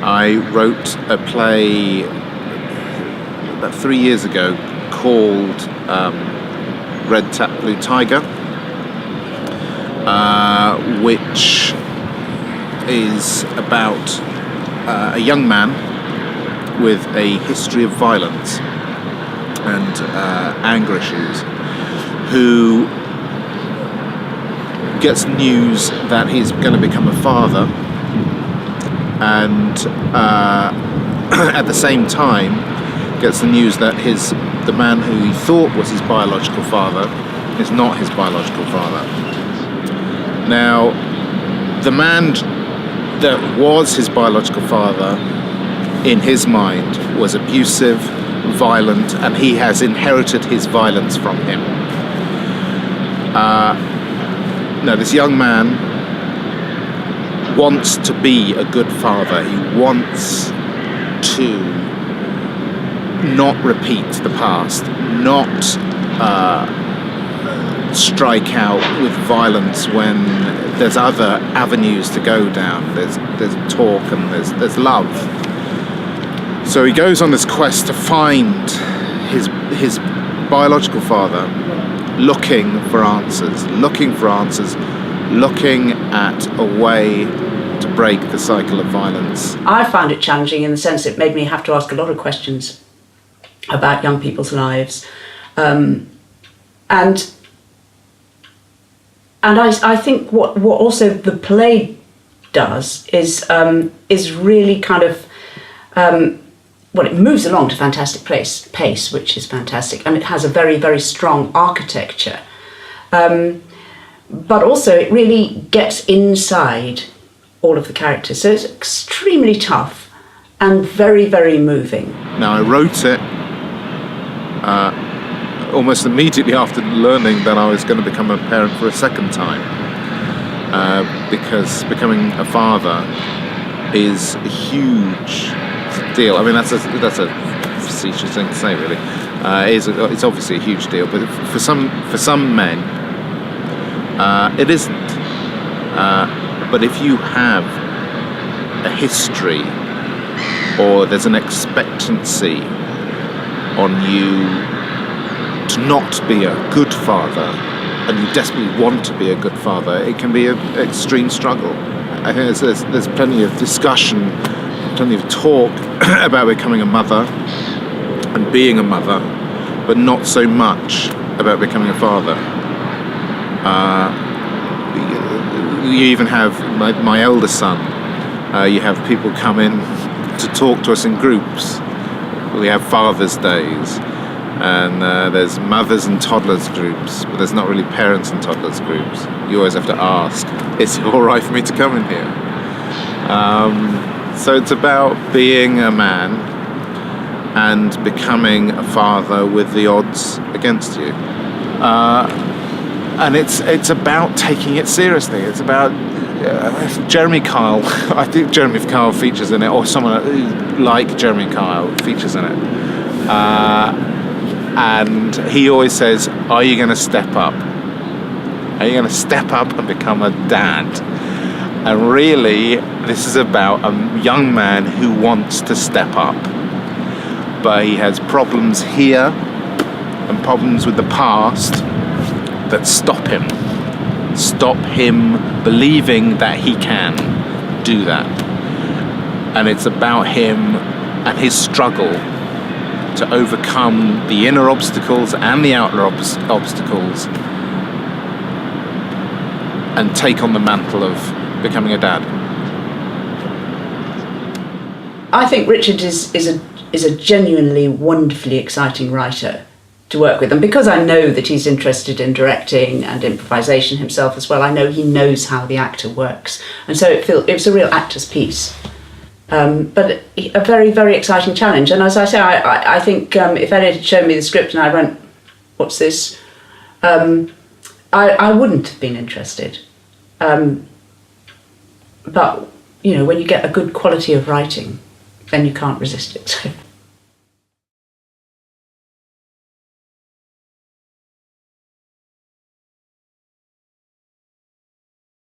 I wrote a play about 3 years ago called Red Tap Blue Tiger, which is about a young man with a history of violence and anger issues who gets news that he's going to become a father, and at the same time gets the news that the man who he thought was his biological father is not his biological father. Now, the man that was his biological father, in his mind, was abusive, violent, and he has inherited his violence from him. Now, this young man wants to be a good father. He wants to not repeat the past, not strike out with violence when there's other avenues to go down. There's talk and there's love. So he goes on this quest to find his biological father, looking for answers, looking at a way to break the cycle of violence. I found it challenging in the sense it made me have to ask a lot of questions about young people's lives, and I think what also the play does is really kind of it moves along to fantastic pace, which is fantastic, and it has a very, very strong architecture, but also it really gets inside all of the characters, so it's extremely tough and very, very moving. Now, I wrote it almost immediately after learning that I was going to become a parent for a second time, because becoming a father is a huge deal. I mean, that's a facetious thing to say, really. It's obviously a huge deal, but for some men, it isn't. But if you have a history, or there's an expectancy on you to not be a good father, and you desperately want to be a good father, it can be an extreme struggle. I think there's plenty of discussion, plenty of talk about becoming a mother and being a mother, but not so much about becoming a father. You even have my eldest son. You have people come in to talk to us in groups. We have Father's Days, and there's mothers and toddlers groups, but there's not really parents and toddlers groups. You always have to ask, is it all right for me to come in here? So it's about being a man and becoming a father with the odds against you. And it's about taking it seriously. It's about Jeremy Kyle. I think Jeremy Kyle features in it, or someone like Jeremy Kyle features in it. And he always says, "Are you going to step up? Are you going to step up and become a dad?" And really, this is about a young man who wants to step up, but he has problems here and problems with the past that stop him believing that he can do that. And it's about him and his struggle to overcome the inner obstacles and the outer obstacles and take on the mantle of becoming a dad. I think Richard is a genuinely wonderfully exciting writer to work with, and because I know that he's interested in directing and improvisation himself as well, I know he knows how the actor works, and so it was a real actor's piece, but a very, very exciting challenge. And as I say, I think if Elliot had shown me the script and I went, "What's this?" I wouldn't have been interested, but when you get a good quality of writing, then you can't resist it.